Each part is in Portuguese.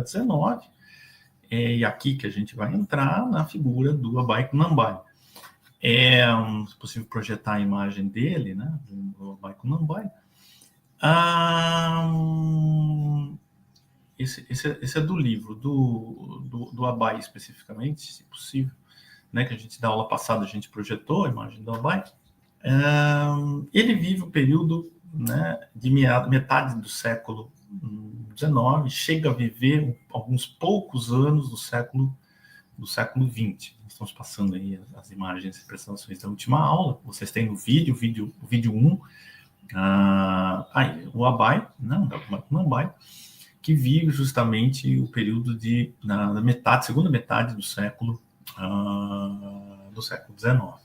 XIX, e aqui que a gente vai entrar na figura do Abai Kunambai. É possível projetar a imagem dele, né, do Abai Kunambai. Esse é do livro, do Abai especificamente, se possível, né, que a gente, da aula passada, a gente projetou a imagem do Abai. Ele vive o período, né, de metade do século XIX, chega a viver alguns poucos anos do século XX. Estamos passando aí as imagens e apresentações da última aula. Vocês têm no vídeo 1, o Abai, né, o Abai, que vive justamente o período segunda metade do século XIX.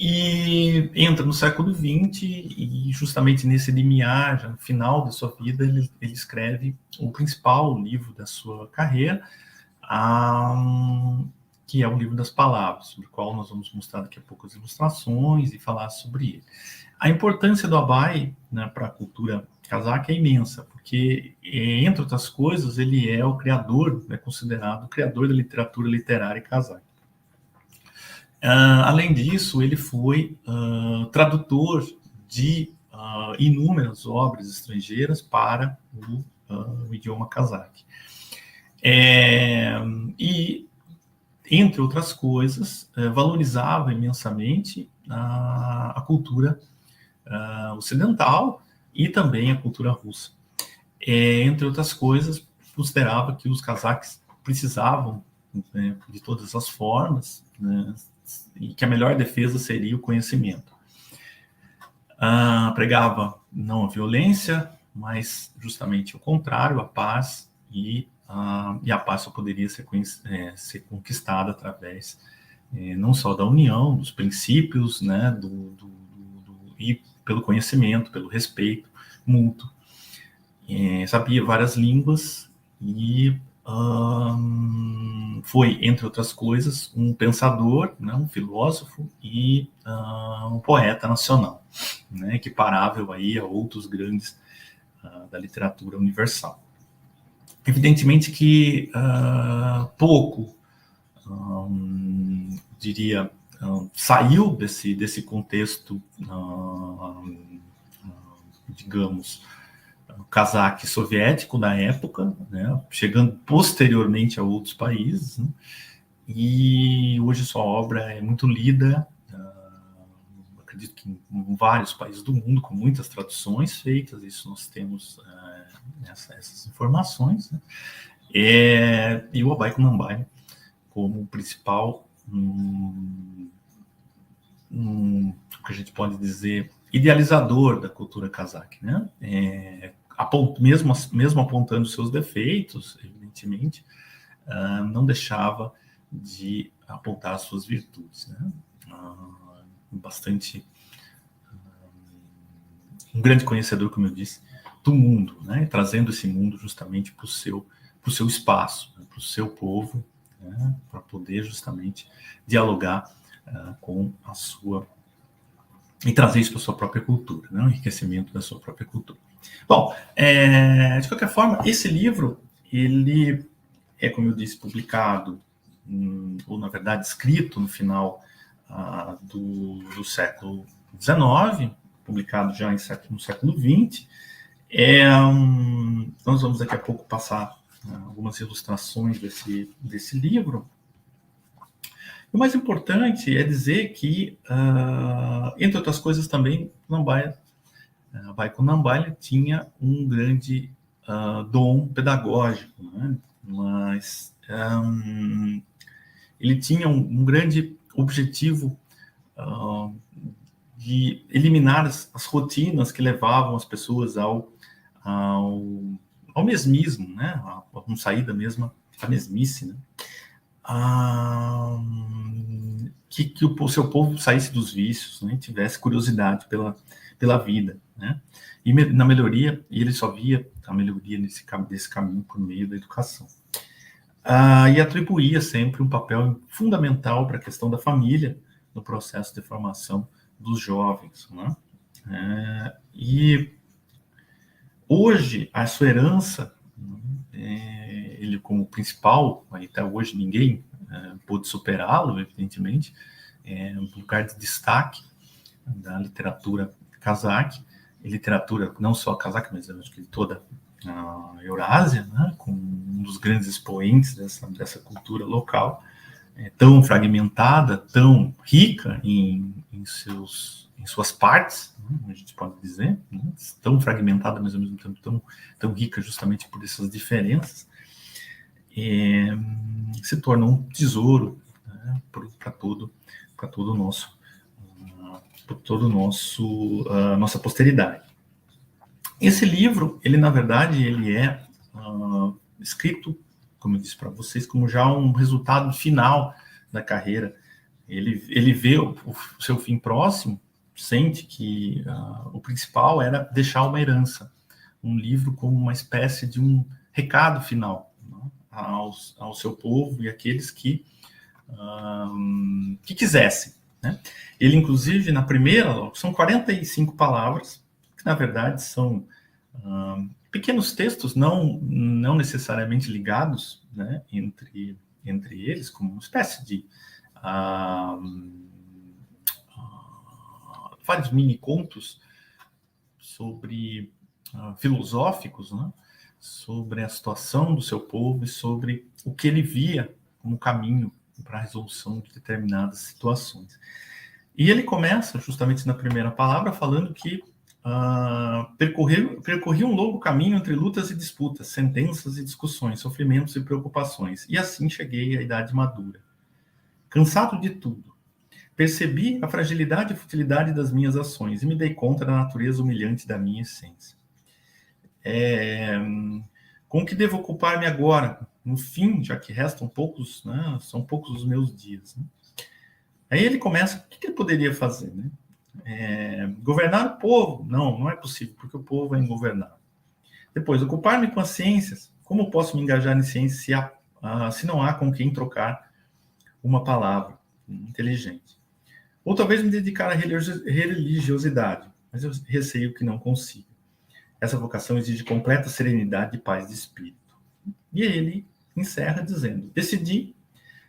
E entra no século XX, e justamente nesse limiar, já no final da sua vida, ele escreve o principal livro da sua carreira, que é o Livro das Palavras, sobre o qual nós vamos mostrar daqui a pouco as ilustrações e falar sobre ele. A importância do Abai, né, para a cultura cazaque é imensa, porque, entre outras coisas, ele é o criador, é considerado o criador da literatura literária cazaque. Além disso, ele foi tradutor de inúmeras obras estrangeiras para o idioma cazaque. E, entre outras coisas, valorizava imensamente a cultura ocidental e também a cultura russa. Entre outras coisas, considerava que os cazaques precisavam, né, de todas as formas, né, e que a melhor defesa seria o conhecimento. Pregava não a violência, mas justamente o contrário, a paz, e a paz só poderia ser conquistada através não só da união, dos princípios, né, e pelo conhecimento, pelo respeito mútuo. Sabia várias línguas e foi, entre outras coisas, um pensador, né, um filósofo e um poeta nacional, né, equiparável aí a outros grandes da literatura universal. Evidentemente que pouco, diria, saiu desse contexto, digamos, cazaque soviético da época, né, chegando posteriormente a outros países, né, e hoje sua obra é muito lida, acredito que em vários países do mundo, com muitas traduções feitas, isso nós temos essas informações, né, e o Abai Kunambai como o principal, que a gente pode dizer, idealizador da cultura cazaque, né? Mesmo apontando seus defeitos, evidentemente, não deixava de apontar suas virtudes, né? Um grande conhecedor, como eu disse, do mundo, né? Trazendo esse mundo justamente para o seu espaço, né? Para o seu povo, né? Para poder justamente dialogar com a sua, e trazer isso para a sua própria cultura, né? O enriquecimento da sua própria cultura. Bom, de qualquer forma, esse livro, ele é, como eu disse, publicado, ou na verdade escrito no final do século XIX, publicado já no século XX. Nós vamos daqui a pouco passar algumas ilustrações desse livro. O mais importante é dizer que, entre outras coisas também, Abai Kunambai tinha um grande dom pedagógico, né? Mas ele tinha um grande objetivo de eliminar as rotinas que levavam as pessoas ao mesmismo, né? A não sair da mesmice, né? Que o seu povo saísse dos vícios, né? Tivesse curiosidade pela vida, né? E na melhoria, ele só via a melhoria desse caminho por meio da educação. E atribuía sempre um papel fundamental para a questão da família no processo de formação dos jovens, né? E hoje a sua herança ele como principal, até hoje ninguém pôde superá-lo, evidentemente, um lugar de destaque da literatura cazaque, e literatura não só cazaque, mas eu acho que toda a Eurásia, né, com um dos grandes expoentes dessa cultura local, tão fragmentada, tão rica em suas partes, né, a gente pode dizer, né, tão fragmentada, mas ao mesmo tempo tão rica justamente por essas diferenças, se torna um tesouro, né, para todo o nosso nossa posteridade. Esse livro, ele na verdade, ele é escrito, como eu disse para vocês, como já um resultado final da carreira. Ele vê o seu fim próximo, sente que o principal era deixar uma herança, um livro como uma espécie de um recado final, né, ao seu povo e aqueles que quisessem, né? Ele, inclusive, na primeira, são 45 palavras, que na verdade são pequenos textos, não necessariamente ligados, né, entre eles, como uma espécie de vários mini-contos sobre filosóficos, né, sobre a situação do seu povo e sobre o que ele via como caminho para a resolução de determinadas situações. E ele começa, justamente na primeira palavra, falando que percorri um longo caminho entre lutas e disputas, sentenças e discussões, sofrimentos e preocupações, e assim cheguei à idade madura. Cansado de tudo, percebi a fragilidade e futilidade das minhas ações e me dei conta da natureza humilhante da minha essência. Com o que devo ocupar-me agora, no fim, já que restam poucos, né, são poucos os meus dias, né? Aí ele começa, o que ele poderia fazer, né? Governar o povo? Não é possível, porque o povo é ingovernável. Depois, ocupar-me com as ciências. Como posso me engajar em ciência se não há com quem trocar uma palavra inteligente? Ou talvez me dedicar à religiosidade, mas eu receio que não consiga. Essa vocação exige completa serenidade e paz de espírito. E ele encerra dizendo, decidi,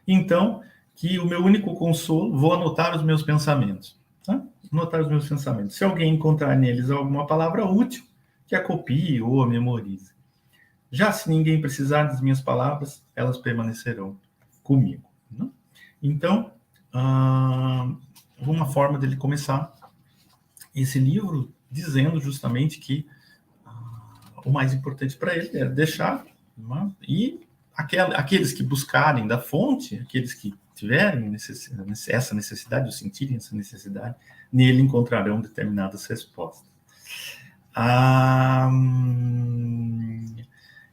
então, que o meu único consolo, vou anotar os meus pensamentos. Tá? Anotar os meus pensamentos. Se alguém encontrar neles alguma palavra útil, que a copie ou a memorize. Já se ninguém precisar das minhas palavras, elas permanecerão comigo. Né? Então, uma forma dele começar esse livro dizendo justamente que o mais importante para ele era deixar, né? E aqueles que buscarem da fonte, aqueles que tiverem essa necessidade, ou sentirem essa necessidade, nele encontrarão determinadas respostas.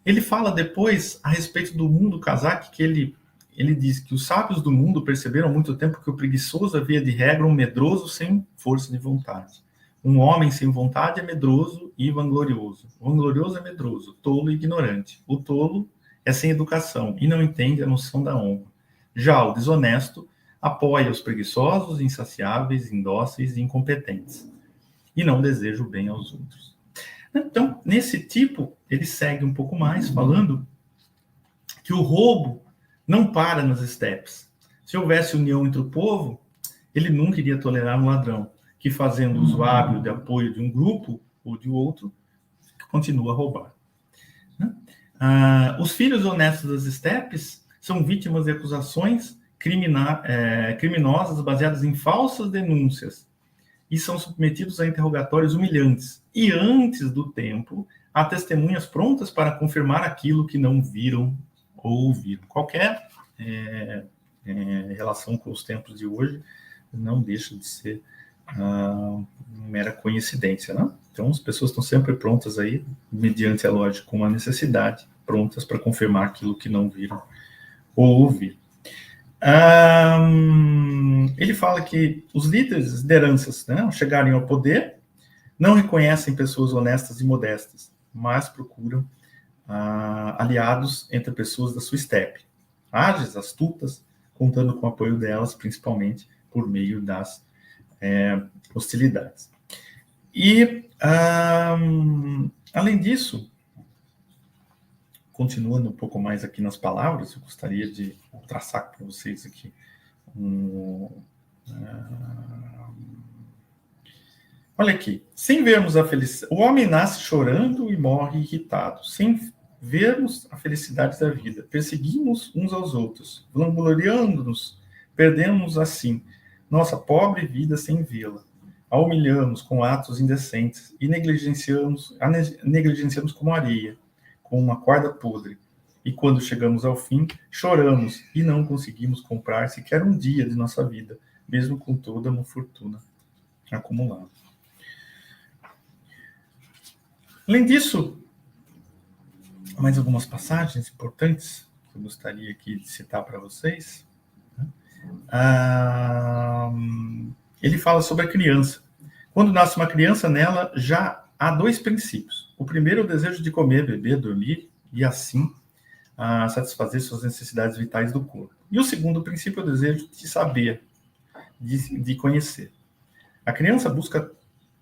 Ele fala depois a respeito do mundo cazaque, que ele diz que os sábios do mundo perceberam há muito tempo que o preguiçoso havia de regra um medroso sem força de vontade. Um homem sem vontade é medroso e vanglorioso. O vanglorioso é medroso, tolo e ignorante. O tolo é sem educação e não entende a noção da honra. Já o desonesto apoia os preguiçosos, insaciáveis, indóceis e incompetentes, e não deseja o bem aos outros. Então, nesse tipo, ele segue um pouco mais, falando que o roubo não para nas estepes. Se houvesse união entre o povo, ele nunca iria tolerar um ladrão que, fazendo uso hábil de apoio de um grupo ou de outro, continua a roubar. Os filhos honestos das estepes são vítimas de acusações criminosas baseadas em falsas denúncias e são submetidos a interrogatórios humilhantes. E antes do tempo, há testemunhas prontas para confirmar aquilo que não viram ou ouviram. Qualquer relação com os tempos de hoje não deixa de ser mera coincidência, né? Então, as pessoas estão sempre prontas aí, mediante a lógica, com uma necessidade, prontas para confirmar aquilo que não viram ou ouviram. Ele fala que os líderes, lideranças, né, ao chegarem ao poder, não reconhecem pessoas honestas e modestas, mas procuram aliados entre pessoas da sua estepe, ágeis, astutas, contando com o apoio delas, principalmente por meio das hostilidades. E, além disso, continuando um pouco mais aqui nas palavras, eu gostaria de traçar para vocês aqui olha aqui, sem vermos a felicidade, o homem nasce chorando e morre irritado, sem vermos a felicidade da vida, perseguimos uns aos outros, vangloriando-nos, perdemos assim nossa pobre vida sem vê-la, a humilhamos com atos indecentes e negligenciamos como areia, com uma corda podre. E quando chegamos ao fim, choramos e não conseguimos comprar sequer um dia de nossa vida, mesmo com toda uma fortuna acumulada. Além disso, mais algumas passagens importantes que eu gostaria aqui de citar para vocês. Ele fala sobre a criança. Quando nasce uma criança, nela já há 2 princípios. O primeiro é o desejo de comer, beber, dormir e assim satisfazer suas necessidades vitais do corpo. E o segundo princípio é o desejo de saber, de conhecer. A criança busca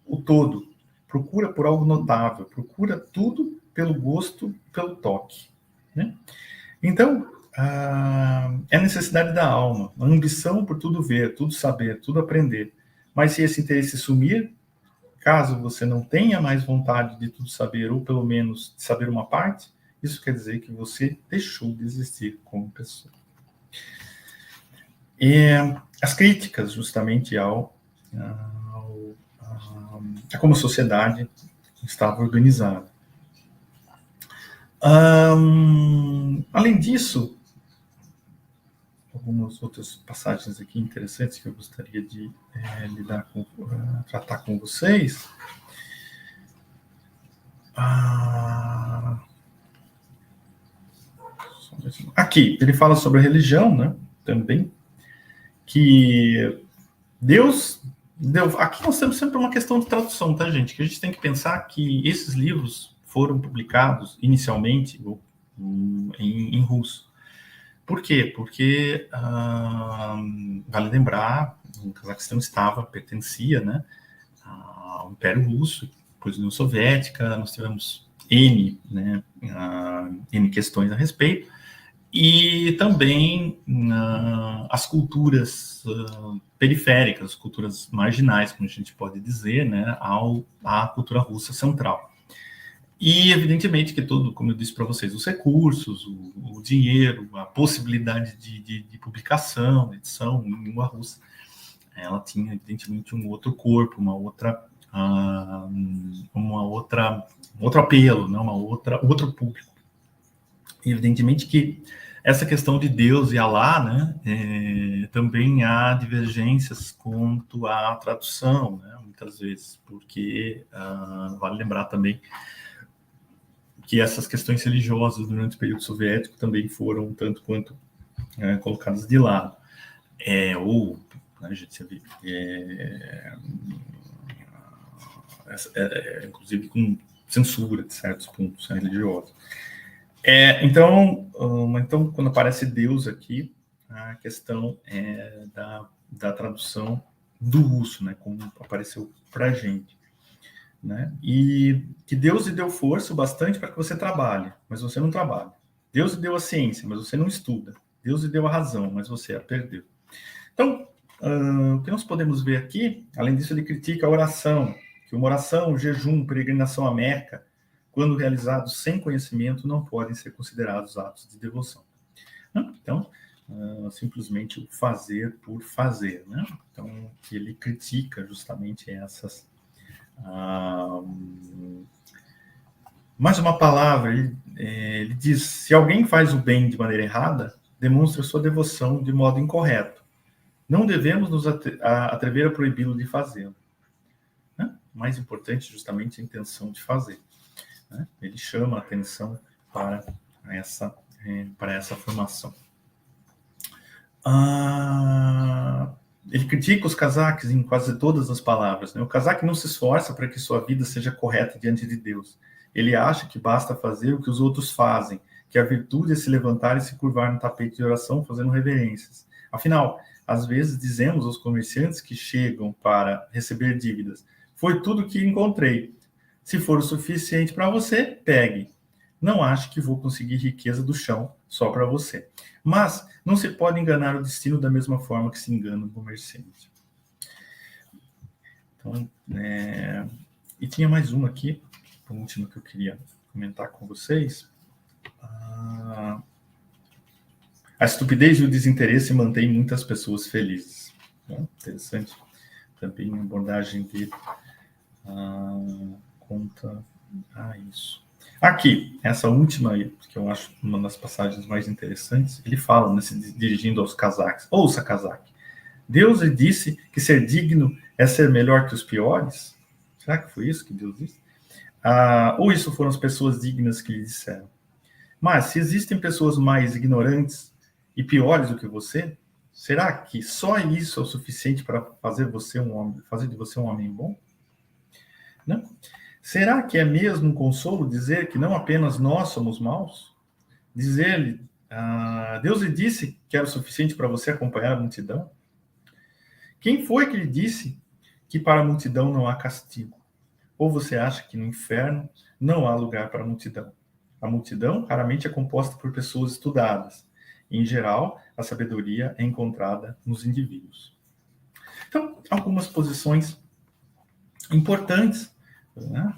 o todo, procura por algo notável, procura tudo pelo gosto, pelo toque. Né? Então, é a necessidade da alma, a ambição por tudo ver, tudo saber, tudo aprender. Mas se esse interesse sumir, caso você não tenha mais vontade de tudo saber, ou pelo menos de saber uma parte, isso quer dizer que você deixou de existir como pessoa. E as críticas, justamente, a como a sociedade estava organizada. Além disso, algumas outras passagens aqui interessantes que eu gostaria de tratar com vocês. Aqui, ele fala sobre a religião, né, também, que Deus deu... Aqui nós temos sempre uma questão de tradução, tá, gente? Que a gente tem que pensar que esses livros foram publicados inicialmente em russo. Por quê? Porque, vale lembrar, o Cazaquistão pertencia, né, ao Império Russo, depois da União Soviética, nós tivemos N questões a respeito, e também as culturas periféricas, culturas marginais, como a gente pode dizer, né, à cultura russa central. E, evidentemente, que todo, como eu disse para vocês, os recursos, o dinheiro, a possibilidade de publicação, edição em língua russa, ela tinha, evidentemente, um outro corpo, um outro apelo, né, outro público. E, evidentemente, que essa questão de Deus e Alá, né, também há divergências quanto à tradução, né, muitas vezes, porque vale lembrar também que essas questões religiosas durante o período soviético também foram tanto quanto colocadas de lado. Inclusive com censura de certos pontos religiosos. Então, quando aparece Deus aqui, a questão é da tradução do russo, né, como apareceu para a gente. Né? E que Deus lhe deu força o bastante para que você trabalhe, mas você não trabalha. Deus lhe deu a ciência, mas você não estuda. Deus lhe deu a razão, mas você a perdeu. Então, o que nós podemos ver aqui, além disso, ele critica a oração, que uma oração, jejum, peregrinação à Meca, quando realizados sem conhecimento, não podem ser considerados atos de devoção. Então, simplesmente o fazer por fazer. Né? Então, ele critica justamente essas... mais uma palavra, ele diz: se alguém faz o bem de maneira errada, demonstra sua devoção de modo incorreto. Não devemos nos atrever a proibi-lo de fazê-lo. Né? Mais importante, justamente, a intenção de fazer. Né? Ele chama a atenção para essa formação. Ele critica os cazaques em quase todas as palavras. Né? O cazaque não se esforça para que sua vida seja correta diante de Deus. Ele acha que basta fazer o que os outros fazem, que a virtude é se levantar e se curvar no tapete de oração fazendo reverências. Afinal, às vezes dizemos aos comerciantes que chegam para receber dívidas: foi tudo que encontrei. Se for o suficiente para você, pegue. não ache que vou conseguir riqueza do chão só para você. Mas não se pode enganar o destino da mesma forma que se engana o comerciante. Então, e tinha mais uma aqui, a última que eu queria comentar com vocês. A estupidez e o desinteresse mantêm muitas pessoas felizes. Interessante também a abordagem dele conta isso. Aqui, essa última aí, que eu acho uma das passagens mais interessantes, ele fala, se dirigindo aos cazaques. Ouça, cazaque. Deus lhe disse que ser digno é ser melhor que os piores? Será que foi isso que Deus disse? Ou isso foram as pessoas dignas que lhe disseram? Mas, se existem pessoas mais ignorantes e piores do que você, será que só isso é o suficiente para fazer de você um homem bom? Não? Será que é mesmo um consolo dizer que não apenas nós somos maus? Dizer-lhe, Deus lhe disse que era o suficiente para você acompanhar a multidão? Quem foi que lhe disse que para a multidão não há castigo? Ou você acha que no inferno não há lugar para a multidão? A multidão raramente é composta por pessoas estudadas. Em geral, a sabedoria é encontrada nos indivíduos. Então, algumas posições importantes, né?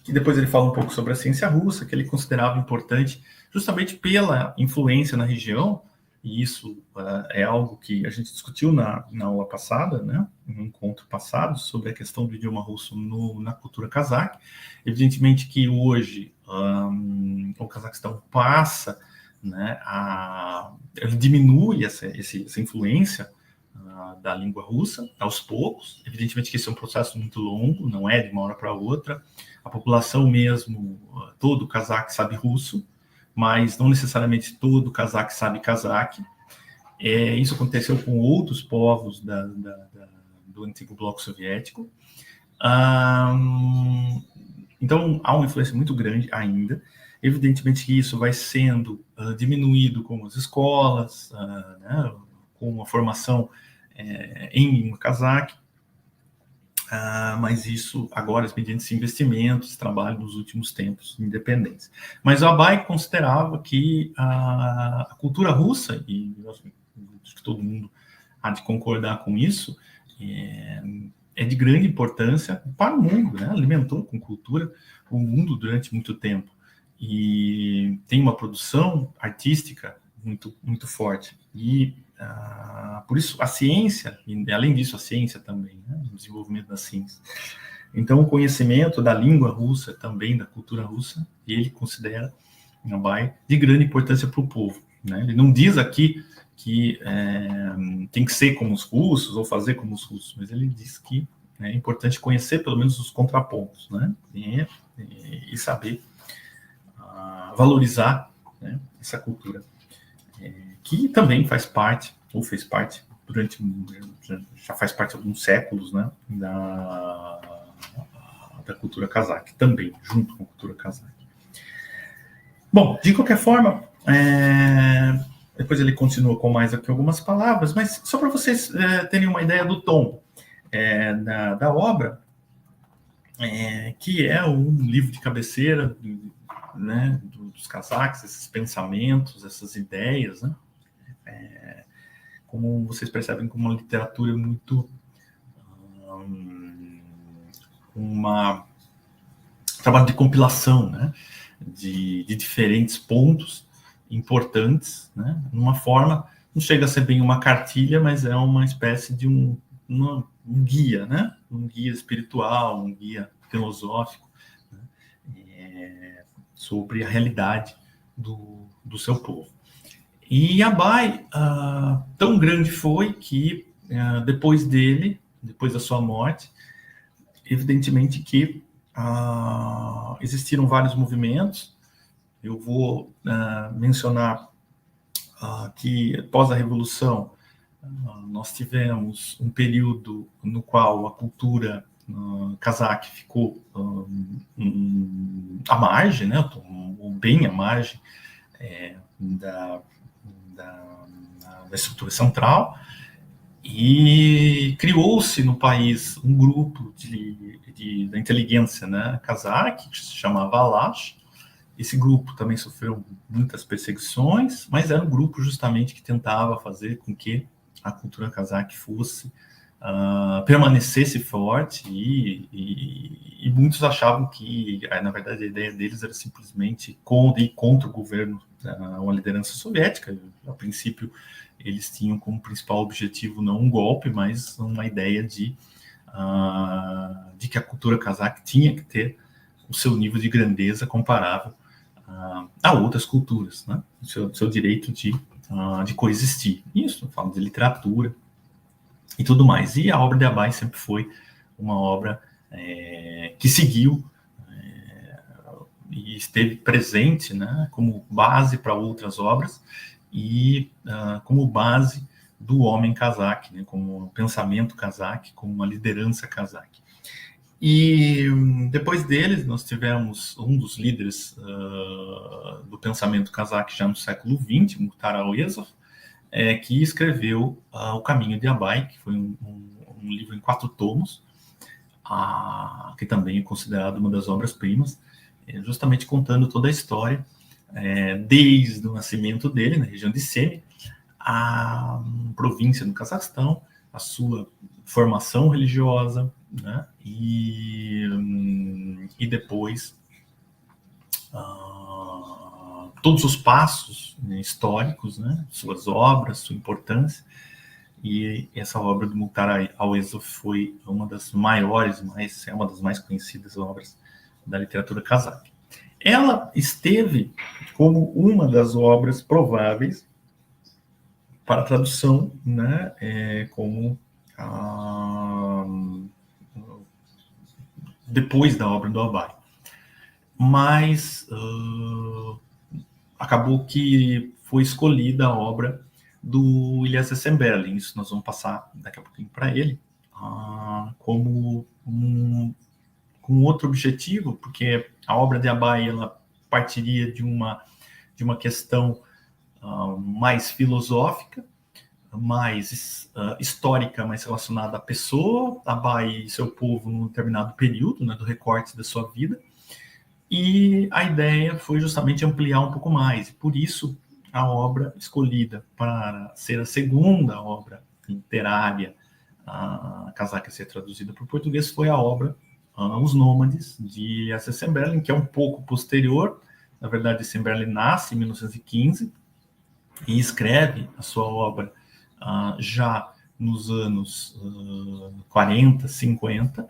Que depois ele fala um pouco sobre a ciência russa, que ele considerava importante justamente pela influência na região, e isso é algo que a gente discutiu na aula passada, né, no encontro passado, sobre a questão do idioma russo na cultura cazaque. Evidentemente que hoje o Cazaquistão passa, né, ele diminui essa influência da língua russa, aos poucos. Evidentemente que esse é um processo muito longo, não é de uma hora para outra. A população mesmo, todo cazaque sabe russo, mas não necessariamente todo cazaque sabe cazaque. Isso aconteceu com outros povos do antigo bloco soviético. Então, há uma influência muito grande ainda. Evidentemente que isso vai sendo diminuído com as escolas, né, com a formação em língua cazaque, mas isso agora mediante investimentos, trabalho nos últimos tempos independentes. Mas o Abai considerava que a cultura russa, e acho que todo mundo há de concordar com isso, é de grande importância para o mundo, né? Alimentou com cultura o mundo durante muito tempo e tem uma produção artística muito, muito forte. E por isso a ciência, e além disso a ciência também, né, o desenvolvimento da ciência. Então o conhecimento da língua russa, também da cultura russa, ele considera Abai de grande importância para o povo, né? Ele não diz aqui que tem que ser como os russos ou fazer como os russos, mas ele diz que é importante conhecer pelo menos os contrapontos, né? E saber valorizar, né, essa cultura. Que também faz parte, ou fez parte, já faz parte de alguns séculos, né, da cultura cazaque, também, junto com a cultura cazaque. Bom, de qualquer forma, depois ele continua com mais aqui algumas palavras, mas só para vocês terem uma ideia do tom da obra, que é um livro de cabeceira, né, dos cazaques, esses pensamentos, essas ideias, né? Como vocês percebem, como uma literatura muito trabalho de compilação, né, de diferentes pontos importantes, né, numa forma, não chega a ser bem uma cartilha, mas é uma espécie de um guia, né, um guia espiritual, um guia filosófico, né, sobre a realidade do seu povo. E Abai, tão grande foi que depois da sua morte, evidentemente que existiram vários movimentos. Eu vou mencionar que após a Revolução nós tivemos um período no qual a cultura cazaque ficou à margem, né, ou bem à margem da estrutura central, e criou-se no país um grupo da inteligência, né, cazaque, que se chamava Alash, Esse grupo também sofreu muitas perseguições, mas era um grupo justamente que tentava fazer com que a cultura cazaque permanecesse forte, e muitos achavam que, na verdade, a ideia deles era simplesmente ir contra o governo, uma liderança soviética. A princípio, eles tinham como principal objetivo não um golpe, mas uma ideia de que a cultura cazaque tinha que ter o seu nível de grandeza comparável a outras culturas, né? O seu direito de coexistir. Isso, eu falo de literatura e tudo mais. E a obra de Abai sempre foi uma obra que seguiu e esteve presente, né, como base para outras obras e como base do homem cazaque, né, como um pensamento cazaque, como uma liderança cazaque. E depois deles, nós tivemos um dos líderes do pensamento cazaque já no século XX, Mukhtar Awezov, que escreveu O Caminho de Abai, que foi um livro em 4 tomos, que também é considerado uma das obras-primas, justamente contando toda a história, desde o nascimento dele, na região de Semi, a província do Cazaquistão, a sua formação religiosa, né? E depois todos os passos, né, históricos, né? Suas obras, sua importância. E essa obra do Mukhtar Awezov foi uma das maiores, é uma das mais conhecidas obras da literatura cazaque. Ela esteve como uma das obras prováveis para tradução, né, como depois da obra do Abai. Mas acabou que foi escolhida a obra do Eliezer Semberling. Isso nós vamos passar daqui a pouquinho para ele, como com outro objetivo, porque a obra de Abai ela partiria de uma questão mais filosófica, mais histórica, mais relacionada à pessoa, Abai e seu povo num determinado período, né, do recorte da sua vida, e a ideia foi justamente ampliar um pouco mais, e por isso a obra escolhida para ser a segunda obra literária cazaque a ser traduzida para o português foi a obra Os Nômades, de Eliezer Semberling, que é um pouco posterior. Na verdade, Semberling nasce em 1915 e escreve a sua obra já nos anos 40, 50,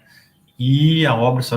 e a obra só